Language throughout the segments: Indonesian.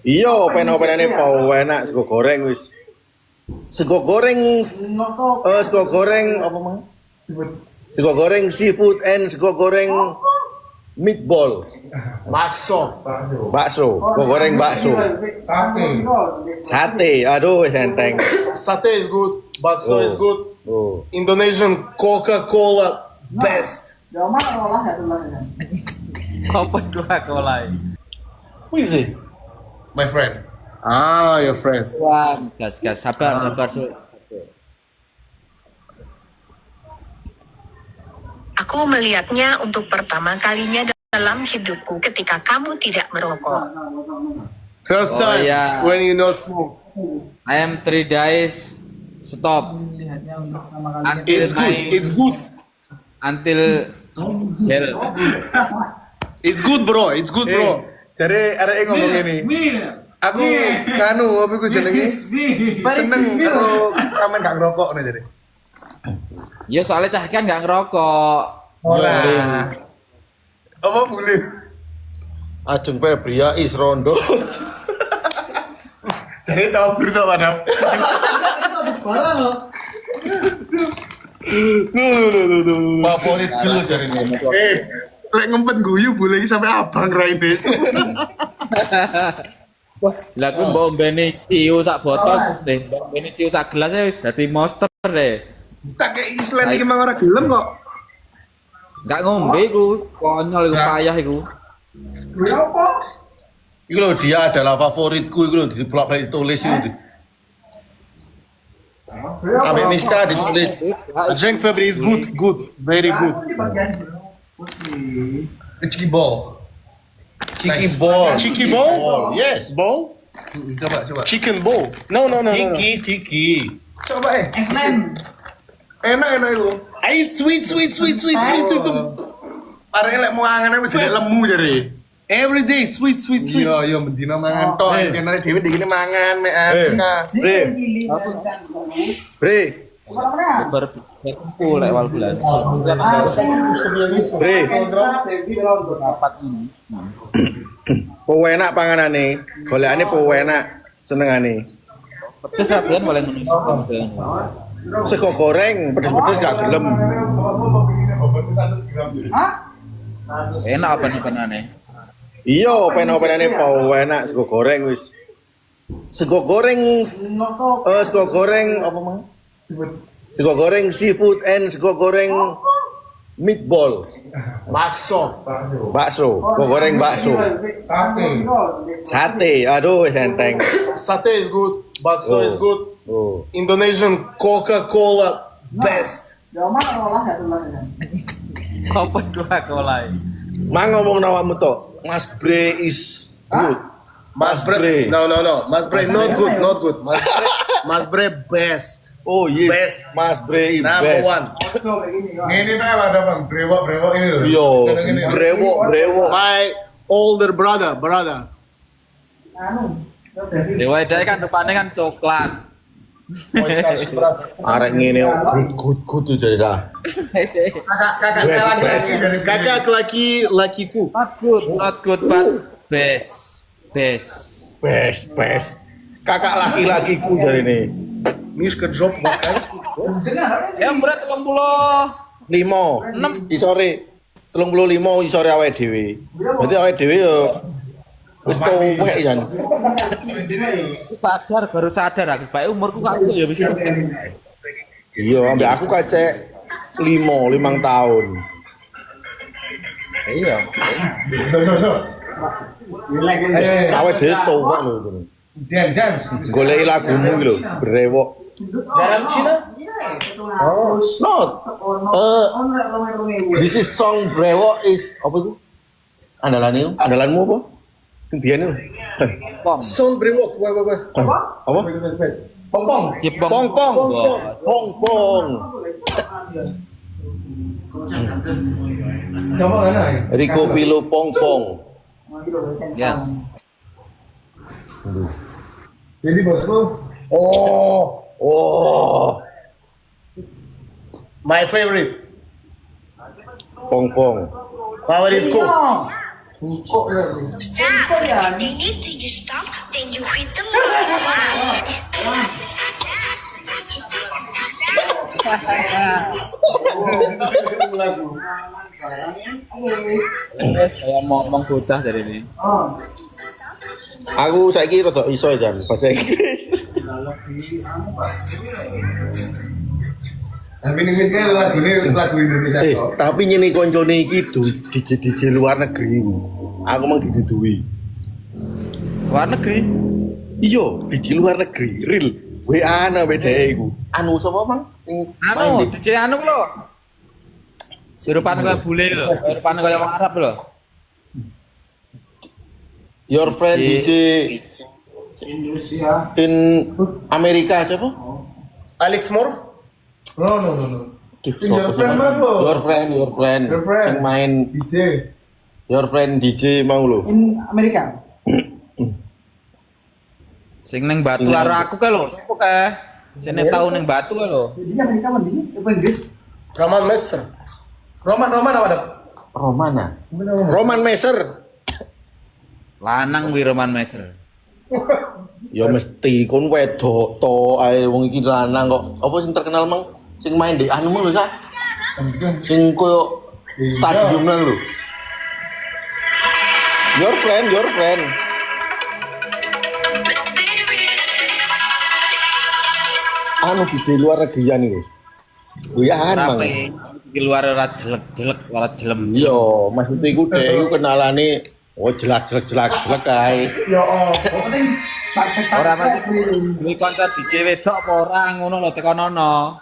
Iya, open-openane pau enak sego goreng wis. Sego goreng sego goreng apa mang? Sego goreng seafood and sego goreng meatball. Bakso. Bakso, sego goreng bakso. Sate, aduh wis enteng. Sate is good. Bakso is good. Oh. Indonesian Coca-Cola best. Apa Coca-Cola? Who is it? My friend. Ah, your friend. Wah, gas, sabar, Su. Aku melihatnya untuk pertama kalinya dalam hidupku ketika kamu tidak merokok. First Oh, time yeah. when you not smoke. I am 3 days stop until It's good. It's good. until hell. It's good, bro. It's good, bro. Jadi ada yang ngomong ini. Aku kanu apa ku jenenge? Seneng kalau sampean gak ngerokok nih jadi. Ya soalnya cah kan nggak ngerokok. Ora. Apa boleh? Ajeng Febria is rondo. Jadi tahu berita padam. Favorit dulu cari ini. Lek ngempet guyu boleh sampai abang raine. Lah aku mbok mbene ciu sak botol deh, mbok mbene ciu sak gelas wis dadi monster deh. Tak kayak Islam iki mang ora gelem kok. Enggak ngombe iku, konyol iku payah iku. Iku lho dia adalah favoritku iku lho ditulis tulis itu. Ambek Miska ditulis. Ajeng Febri is good. Good. Very good. Chicky ball. Cheeky ball. Cheeky ball? Yes. Ball? Coba. Chicken ball. No. Cheeky. Coba enak itu. Ayo sweet. Arek lek mau angan wis jadi lemu jadi. Every day sweet. Iya mendina mangan tok. Kene dhewe dikene mangan mek Miska. Bre. Berkumpul lek wal bulan. Bre. Po enak panganane. Golekane po enak senengane. Pedes rabian boleh ngono. Sego goreng pedes-pedes gak gelem. Enak apa nih? Iya, open-openane pau enak sego goreng wis. Sego goreng sego goreng apa mang? Sego goreng seafood and sego goreng meatball. Bakso. Bakso, sego goreng bakso. Sate, aduh wis enteng. Sate is good. Bakso is good. Oh. Indonesian Coca-Cola best. Apa Coca-Cola? Mang ngomong nawamu tok. Mas Bre is good. Mas Bre. No. Mas Bre not good. Mas Bre best. Oh yes. Best. Mas Bre is Number best. one. Ini tuh ada bang, brewok ini loh. Yo, brewok. My older brother. Dewa Edai kan depannya kan coklat. Arek ngene good tuh jadi dah. Kakak lakiku. Not good, but best. Best. Kakak laki-lakiku jadi nih. Nis ke job makan. Yang berat 5 isore 35 isore awake dhewe. Berarti awake dhewe yo wis tuwek ya. baru sadar aku. Baik umurku aku ya wis. Iya, ambek aku kacek 5 tahun. Iya. Awake dhewe wis tuwek lho itu. Jam. Goleki lagumu iki lho, brewok. Garam Cina? Not. This is song brewok is apa itu? Andalanmu apa? Sing biyen itu. Pom. Son brewok. Apa? Pong. Pong. Sama mana? Rico Pilo Pong. Ya. Jadi bosku. Oh. My favorite. Pong. Favoritku. Stop! They need to stop. Saya mau ngomong bocah dari ini. Aku saiki rada iso jan bahasa Inggris. Tapi ini kan lagu Indonesia. Tapi nyene koncone iki DJ luar negeri. Aku mang diduduhi. Luar negeri. Iya, DJ luar negeri, real. WA ana bedhe iku. Anu sapa mang? Sing Anu, DJ anu lho. Sirupan kaya bule lho, sirupan kaya wong Arab lho. Your friend DJ in Amerika siapa? Alex Morph? No. Your friend. Yang main DJ. Your friend DJ mau lo. In Amerika. Sing ning Batu karo aku kae lho, sapa kae? Sing tau ning Batu kae lho. Jadi Amerika mana sih? Apa Inggris? Roman Messer. Roman apa ada? Romana. Roman Messer. Lanang wi Roman Messer. Ya mesti kon wedok to ae wong iki lanang kok. Apa sing terkenal mang? Sing main di anu mang lho Kak. Sing koyo stadium nang lho. Your friend. Anu di luar negerian iki. Wian mang. Rapi. Iki luar ora jelek-jelek, ora jelem. Iya, maksud iku dhek iku kenalane jelek kae. Ya oh, penting Ora mesti kuwi kanca DJ wedok apa ora ngono lho tekan ono.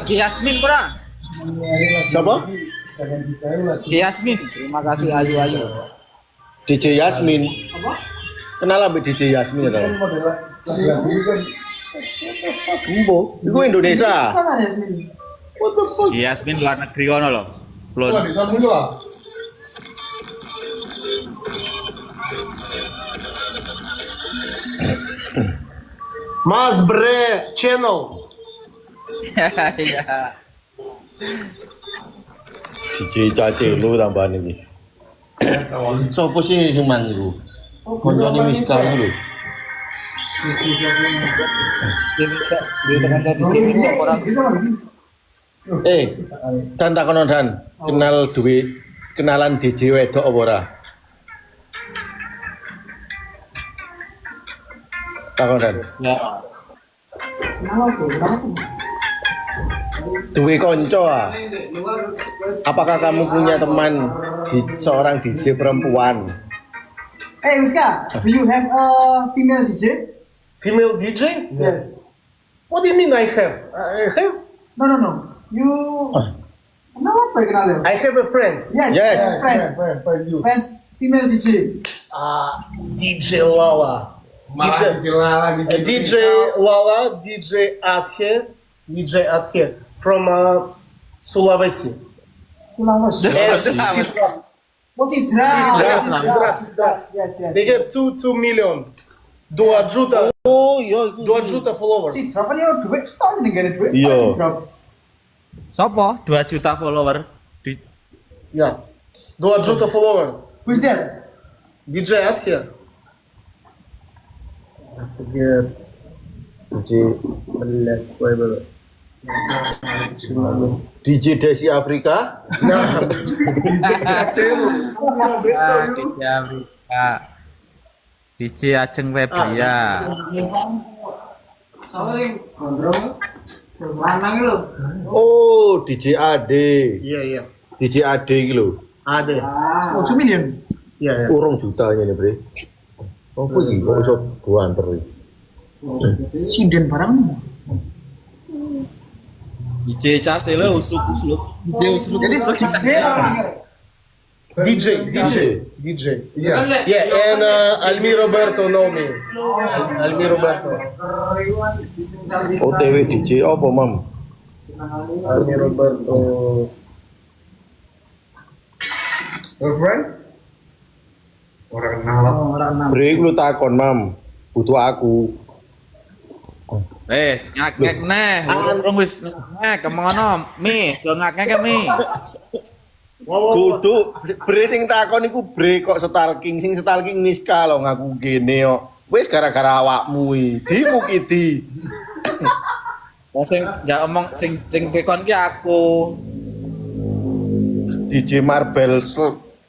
Yasmin ora? Siapa? Yasmin, terima kasih ayu-ayu. DJ Yasmin. Apa? Kenal ambek DJ Yasmin ta? Embo, iku Indonesia. sana ya sini. Yasmin luar negeri ono lho. Plon. Mas Bre Channel. Iya. DJ Cace lu tambahan iki. Sopo sih sing mang iku? Koncone Miska iku lho. Dia tekan tadi ini orang Dan takono Dan, kenalan DJ wedok apa ora? Takon Dan. ya. Duwe konco ah. Apakah kamu punya teman seorang DJ perempuan? Hey Miska, do you have a female DJ? Female DJ? Yes. What do you mean I have? I have? No. You. Kenapa apa kenal I have a friend. Yes. Yes. Friends. Female DJ. DJ Lala. DJ Lala, DJ Adhe from Sulawesi. Sulawesi. What is Sidrap. Yes. They have 2 million. Dua juta followers. Si berapa nih duit? Tahu nih gak ada duit? Iya. Sopo? 2 juta follower. Yeah. 2 juta followers. Who's that? DJ Adhe. I forget. DJ Desi Afrika? DJ Afrika. DJ Ajeng Febria. Oh, DJ Ade. Iya. DJ Ade iki lho. Ada. Oh, 2 million. Iya. Urung juta ini, Bre. Apa iki kok iso buanter iki? Sinden barang. DJ Case lho usluk-usluk. DJ usluk. Jadi segede orang. DJ. Yeah. Yeah, and Almi Roberto know me. Almi Roberto. OTW DJ apa, Mam? Almi Roberto. Your friend? Orang kenal. Bre iku lu takon, Mam. Butuh aku. Ngak-ngak neh. Urung wis ngak kemono. Mi, aja ngak-ngak mi. Kudu bre sing takon iku bre kok stalking sing stalking Miska lho ngaku gene kok. Wis gara-gara awakmu iki. Dimu ki di. Wong sing ya omong sing kekon ki aku. DJ Marble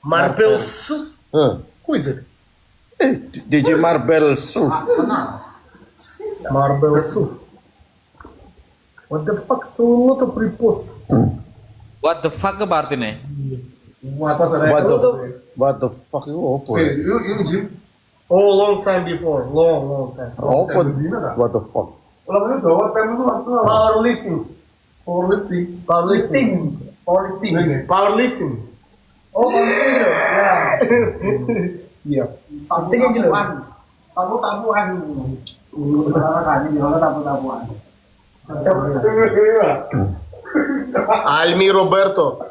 Marbles. Who is it? DJ Marble Marble Soup. What the fuck? So lot of repost. What the fuck apa artinya? What the fuck itu apa ya? Oh, long time before. Long time. Apa? What the fuck? Powerlifting. Powerlifting. Oh, ya. Iya. Penting gitu. Tabu-tabuan. Tabu-tabuan. Almi Roberto.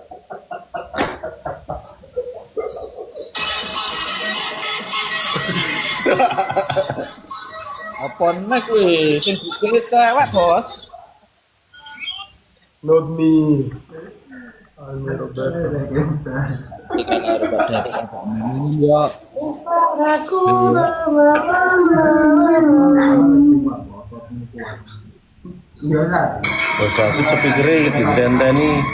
Apa nek kuwi sing dipilih cewek, Bos? Not me. Almi Roberto. Iki kan ada pada ini ya. Bos David speaker-e didenteni.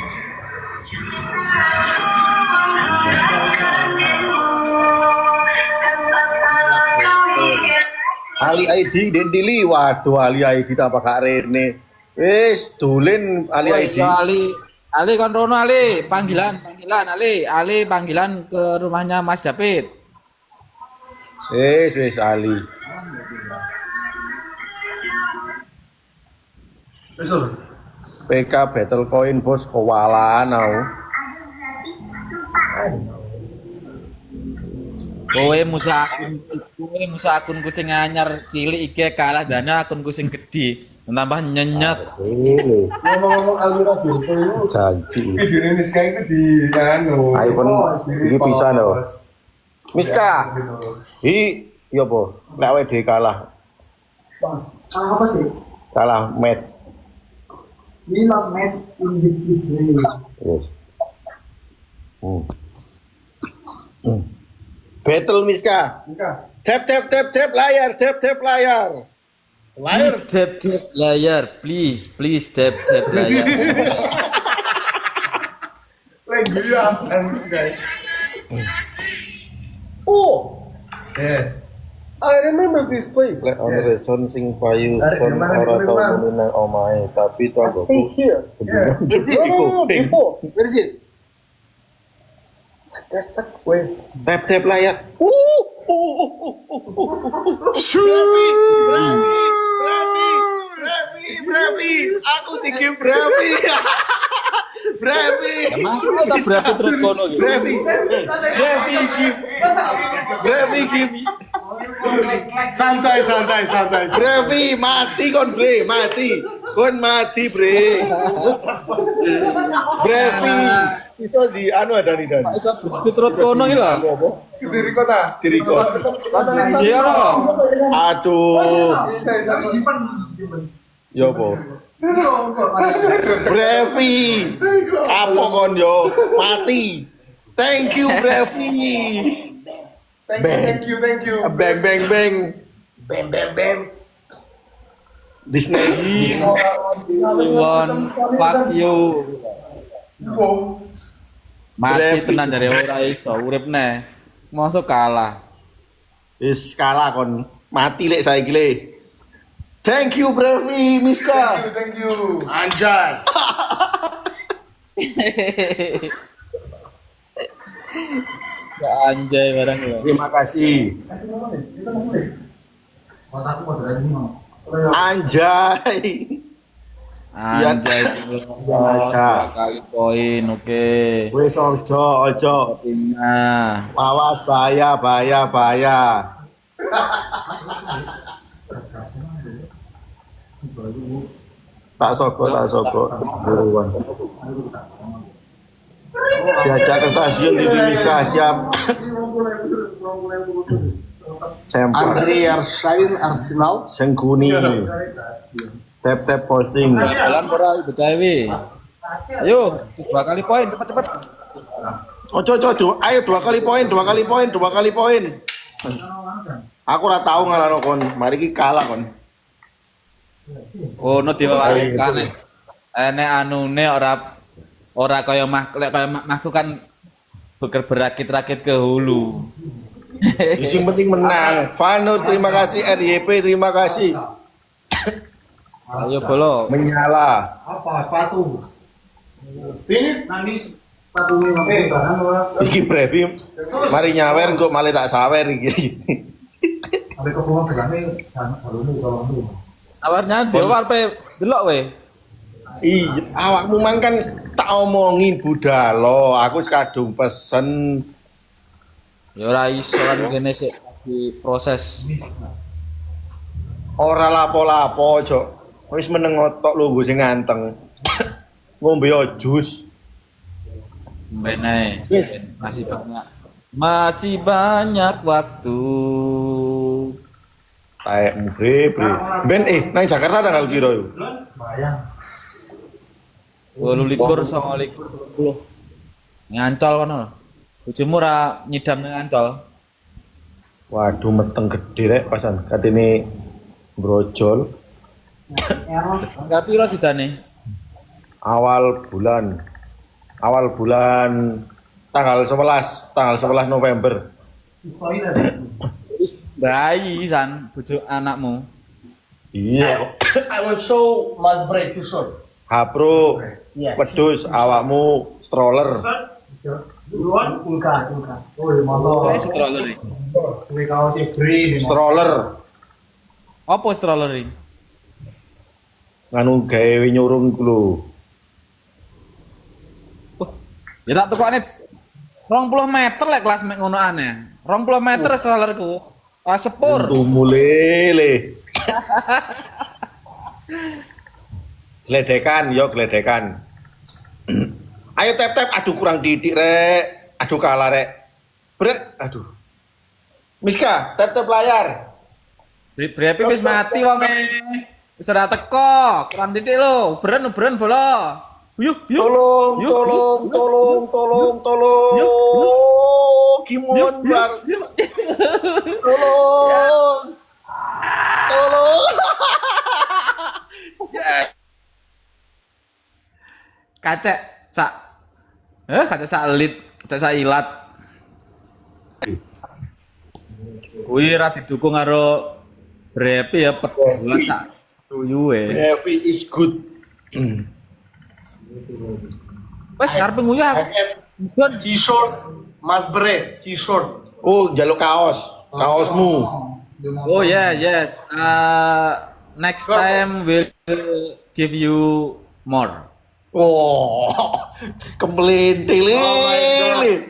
Ali ID Dendili, waduh Ali ID tambah Kak Rene. Wis dolen Ali ID. Ali kon rono Ali, panggilan Ali panggilan ke rumahnya Mas David. Wis Ali. PK Battle Coin bos kewalaan aku. Kowe musa akunku sing anyar cilik iki kalah dana akunku sing gedhi. Tambah nyenyet. Ngomong-ngomong Almi Roberto itu Janji. videonya Miska itu di iPhone iki pisan lho. Miska. Iya apa? Nek awake dhewe kalah. Bos, apa sih? Kalah match. Ini last match in the Yes. Battle Miska. Tap layar. Please tap layar, please tap layar. Lagi ya, guys. Oh, yes. I remember this place. Lek ono reson sing payu Tarik son gimana, ora tau gimana? muni nang omahe, tapi I stay here. Yeah. No, before. Where is it? That's like where? Tap layar. Bravi. Aku tinggi Bravi. Emang kita berapa terus kono gitu? Bravi give. Santai. Bravi mati kon bre, mati. Kon mati bre. Bravi. Iso di anu ada nih dan. Iso berarti terus kono iki lho. Diri kota. Iya lho. Aduh. simpan. Yo po. Bravi. Apa kon yo? Mati. Thank you Bravi. Thank you. Bang. Bam. Disney. Iwan, fuck you. Mati tenan dari ora iso urip neh. Mosok kalah. Wis kalah kon. Mati lek saiki le. Thank you Bravi Miska. Thank you. Anjay. Ya anjay barang lho. Terima kasih. Anjay. Anjay dua kali poin, oke. Wis ojo. Nah, Awas bahaya. Tak soko. Buruan. Diajak ke stasiun TV Miska siap. Sampel. Arsenal. Sengkuni. Tap posting. jalan ora bocah wi. Ayo, dua kali poin cepet. Ojo, ayo 2 kali poin. Aku ora tau ngalahno kon. Mari iki kalah kon. Oh, no diwawakan. Enek anune ora kaya mahku kan berakit-rakit ke hulu. Yang penting menang. Vano terima kasih, RYP terima kasih. Ayo bolo. Menyala. Apa? Sepatu. Finish nanti sepatu Iki brevi. Mari nyawer kok malah tak sawer iki. Ada keperluan berani kalau ini. Awarnya diwar pe delok we. Iya, awakmu mang kan tak omongin budalo. Aku kadung pesen. Ya ora iso kan kene sik diproses. Ora lapo-lapo, Cok. Wis meneng otok lho nggo sing nganteng. Ngombe yo jus. Bener. Yes. Masih banyak waktu. Taekmu bre. Ben nang Jakarta tanggal piro yo? Bayang. 28 29 Ngancol kono lho. Bojomu ora nyidam nang Ancol. Waduh meteng gede rek pasan katene brojol. Enggak piro sidane? Awal bulan tanggal 11 November. Wis bayi san bojo anakmu. Iya. I will show Mas Bre t-shirt. Hapro wedhus awakmu stroller. Duluan kulka. Oh, mantap. Wis stroller. Kuwi kaos green. Stroller Apa stroller iki? nganu gawe nyurung ku lho. Ya tak tukokne 20 meter lek kelas mek ngono aneh. 20 meter strollerku. Ah sepur. Untumu lele. Gledekan. Ayo tap. Aduh kurang didik rek. Aduh kalah rek. Bret. Aduh. Miska, tap layar. Brepi wis mati wong wis ora teko. Kurang didik lho. Uberen bola. Yuk. Tolong. Gimon bar. Tolong. Kacek sak ilat. Kuwi ra didukung karo Brepi ya pedolan sak tuyuwe. Heavy is good. Wes arep nguyuh aku. Don T-shirt Mas Bre t-shirt. Oh, jaluk kaosmu. Oh yeah, yes. Next time we'll give you more. Oh, kemelinti lili.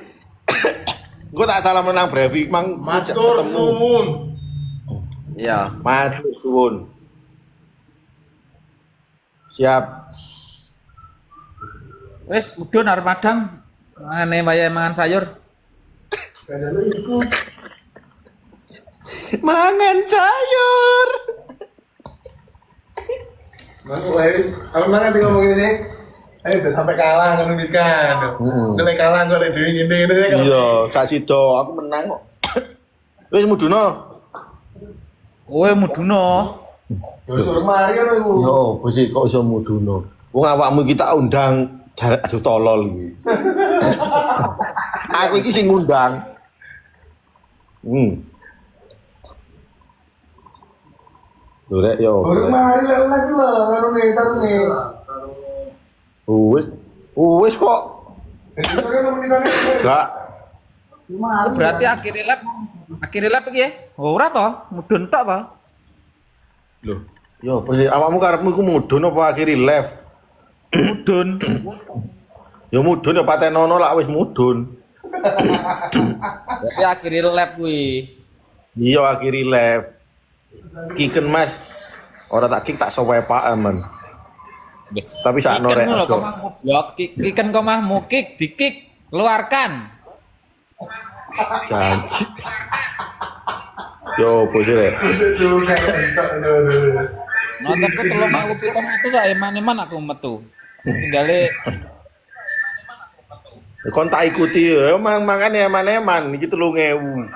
Gue tak salah menang Brevi, mang Matur suwun. Iya. Matur suwun. Siap. Wes mudhun arep madang. Mangane wayahe mangan sayur. Mangan sayur. Kalau mana tinggal ngomong ini sih? Ayo udah sampai kalah ngono wis kan. Udah kalah kok ada dewi ngene kan. Iya, Kak Sido, aku menang kok. Wis muduno. Kowe muduna. Yo suruh mari ngono iku. Yo, opo sih kok iso muduno? Wong awakmu iki tak undang, aduh tolol iki. Aku iki sing ngundang. Lho rek yo. Suruh mari lek lho ngono nih tarune. Wis kok. Enggak. Berarti akhirnya lab iki ya? Ora to, mudun tok to. Loh, yo apa sih awakmu karepmu iku mudun apa akhiri live? Mudun. Ya mudun ya patenono lak wis mudun. Berarti akhirnya lab kuwi. Iya akhiri live. Kiken Mas. Ora tak kick tak sewepak aman. Tapi sakno rek. Kiken komahmu kick, di-kick, keluarkan. Janji. Yo, apa sih rek? Nontonku 3.700 sak eman-eman aku metu. Tinggale Kon tak ikuti ya, mangan eman-eman iki 3.000.